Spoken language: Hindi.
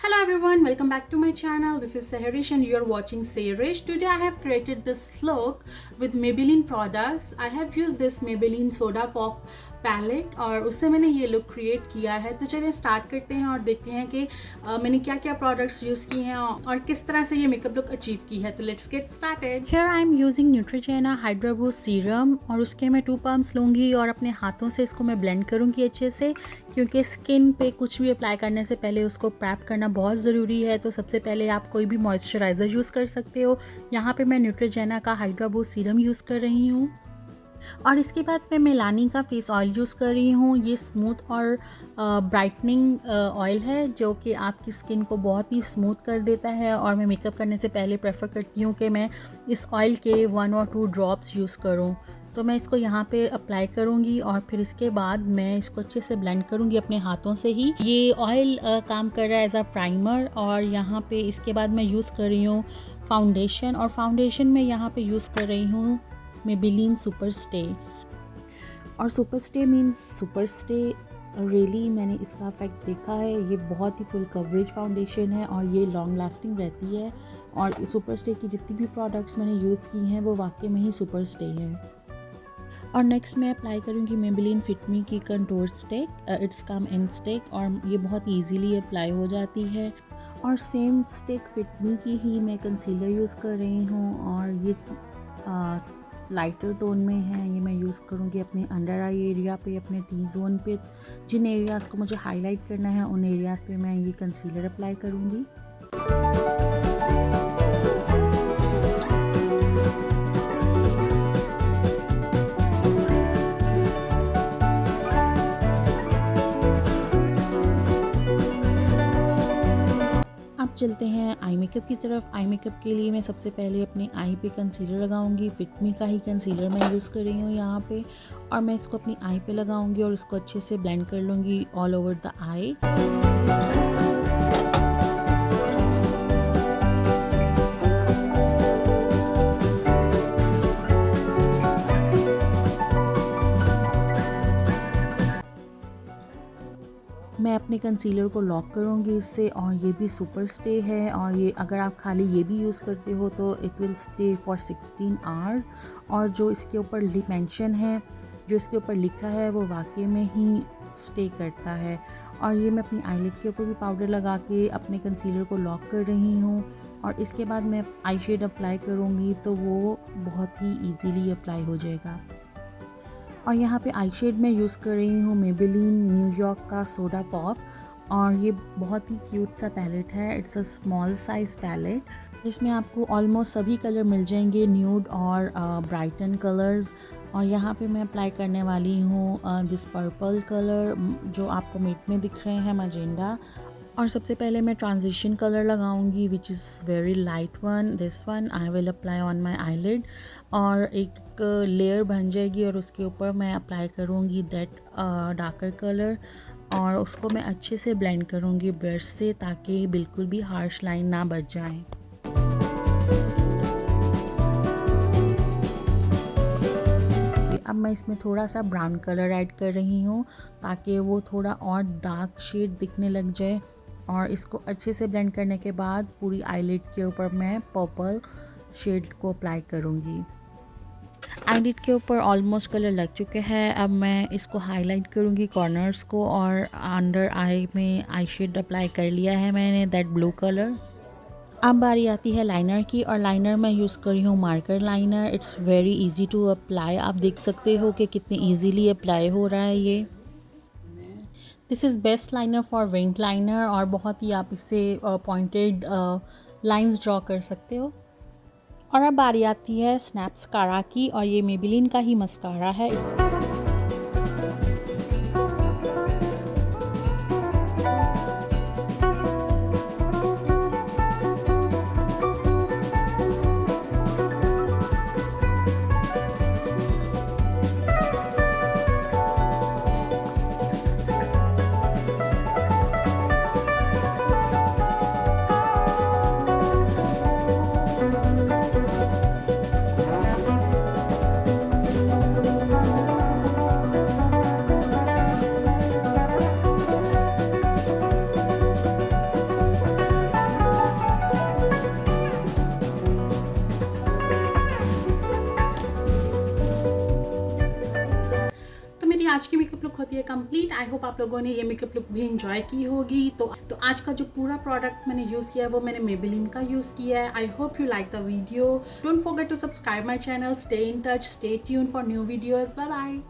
Hello everyone, welcome back to my channel. This is Saharish and you're watching Saharish. Today I have created this look with Maybelline products. I have used this Maybelline Soda Pop palette और उससे मैंने ये लुक क्रिएट किया है। तो चलिए स्टार्ट करते हैं और देखते हैं कि मैंने क्या क्या प्रोडक्ट्स यूज़ किए हैं और किस तरह से ये मेकअप लुक अचीव की है। तो let's get started. Here I am using Neutrogena hydra boost serum और उसके मैं 2 पम्प्स लूँगी और अपने हाथों से इसको मैं ब्लेंड करूँगी अच्छे से, क्योंकि स्किन पे कुछ भी अप्लाई करने से पहले उसको प्रैप करना बहुत ज़रूरी है। तो सबसे पहले आप कोई भी मॉइस्चराइज़र यूज़ कर सकते हो। यहाँ पे मैं न्यूट्रोजेना का हाइड्रा बूस्ट सीरम यूज़ कर रही हूँ और इसके बाद मैं मेलानी का फेस ऑयल यूज़ कर रही हूँ। ये स्मूथ और ब्राइटनिंग ऑयल है जो कि आपकी स्किन को बहुत ही स्मूथ कर देता है और मैं मेकअप करने से पहले प्रेफर करती हूँ कि मैं इस ऑयल के 1 और 2 ड्रॉप्स यूज़ करूँ। तो मैं इसको यहाँ पे अप्लाई करूँगी और फिर इसके बाद मैं इसको अच्छे से ब्लेंड करूँगी अपने हाथों से ही। ये ऑयल काम कर रहा है एज अ प्राइमर और यहाँ पे इसके बाद मैं यूज़ कर रही हूँ फाउंडेशन और फाउंडेशन में यहाँ पे यूज़ कर रही हूँ Maybelline सुपर स्टे। और super stay means super stay really मैंने इसका इफेक्ट देखा है। ये बहुत ही फुल कवरेज फाउंडेशन है और ये लॉन्ग लास्टिंग रहती है और सुपर स्टे की जितनी भी प्रोडक्ट्स मैंने यूज़ की हैं वो वाकई में ही सुपर स्टे है। और नेक्स्ट मैं अप्लाई करूँगी Maybelline Fit Me की contour stick. It's come in stick और ये बहुत ईजीली अप्लाई हो जाती है। और सेम स्टिक फिट मी की ही मैं कंसीलर यूज़ कर रही हूँ और ये लाइटर टोन में है। ये मैं यूज़ करूँगी अपने अंडर आई एरिया पे, अपने टी जोन पे। जिन एरियाज़ को मुझे हाईलाइट करना है उन एरियाज़ पे मैं ये कंसीलर अप्लाई करूँगी। अब चलते हैं आई मेकअप की तरफ। आई मेकअप के लिए मैं सबसे पहले अपने आई पे कंसीलर लगाऊंगी। फिट मी का ही कंसीलर मैं यूज़ कर रही हूँ यहाँ पे और मैं इसको अपनी आई पे लगाऊंगी और इसको अच्छे से ब्लेंड कर लूँगी ऑल ओवर द आई। मैं अपने कंसीलर को लॉक करूँगी इससे और ये भी सुपर स्टे है और ये अगर आप खाली ये भी यूज़ करते हो तो it will stay for 16 hour. और जो इसके ऊपर मेंशन है, जो इसके ऊपर लिखा है वो वाकई में ही स्टे करता है। और ये मैं अपनी आईलिड के ऊपर भी पाउडर लगा के अपने कंसीलर को लॉक कर रही हूँ और इसके बाद मैं आई शेड अप्लाई करूँगी तो वो बहुत ही ईजीली अप्लाई हो जाएगा। और यहाँ पे आई शेड में यूज़ कर रही हूँ Maybelline न्यूयॉर्क का सोडा पॉप और ये बहुत ही क्यूट सा पैलेट है। It's a small size palette. इसमें आपको ऑलमोस्ट सभी कलर मिल जाएंगे, न्यूड और ब्राइटन कलर्स। और यहाँ पे मैं अप्लाई करने वाली हूँ दिस पर्पल कलर जो आपको मिड में दिख रहे हैं, मैजेंडा। और सबसे पहले मैं ट्रांजिशन कलर लगाऊंगी which is very light one. This one I will apply on my eyelid और एक लेयर बन जाएगी और उसके ऊपर मैं अप्लाई करूंगी दैट डार्कर कलर और उसको मैं अच्छे से ब्लेंड करूंगी ब्रश से ताकि बिल्कुल भी हार्श लाइन ना बच जाए। अब मैं इसमें थोड़ा सा ब्राउन कलर ऐड कर रही हूँ ताकि वो थोड़ा और डार्क शेड दिखने लग जाए और इसको अच्छे से ब्लेंड करने के बाद पूरी आईलिड के ऊपर मैं पर्पल शेड को अप्लाई करूँगी। आईलिड के ऊपर ऑलमोस्ट कलर लग चुके हैं। अब मैं इसको हाईलाइट करूँगी कॉर्नर्स को और अंडर आई में आई शेड अप्लाई कर लिया है मैंने, दैट ब्लू कलर। अब बारी आती है लाइनर की और लाइनर मैं यूज़ कर रही हूँ marker liner. It's very easy to apply. आप देख सकते हो कि कितने इजीली अप्लाई हो रहा है ये। This is best liner for wing liner और बहुत ही आप इससे पॉइंटेड लाइंस ड्रॉ कर सकते हो। और अब बारी आती है स्नैप्सकारा की और ये Maybelline का ही मस्कारा है। आज की मेकअप लुक होती है कंप्लीट। आई होप आप लोगों ने ये मेकअप लुक भी इंजॉय की होगी। तो आज का जो पूरा प्रोडक्ट मैंने यूज़ किया है वो मैंने Maybelline का यूज़ किया है। I hope you like the video. Don't forget to subscribe my channel, stay in touch, stay tune for new videos. Bye bye.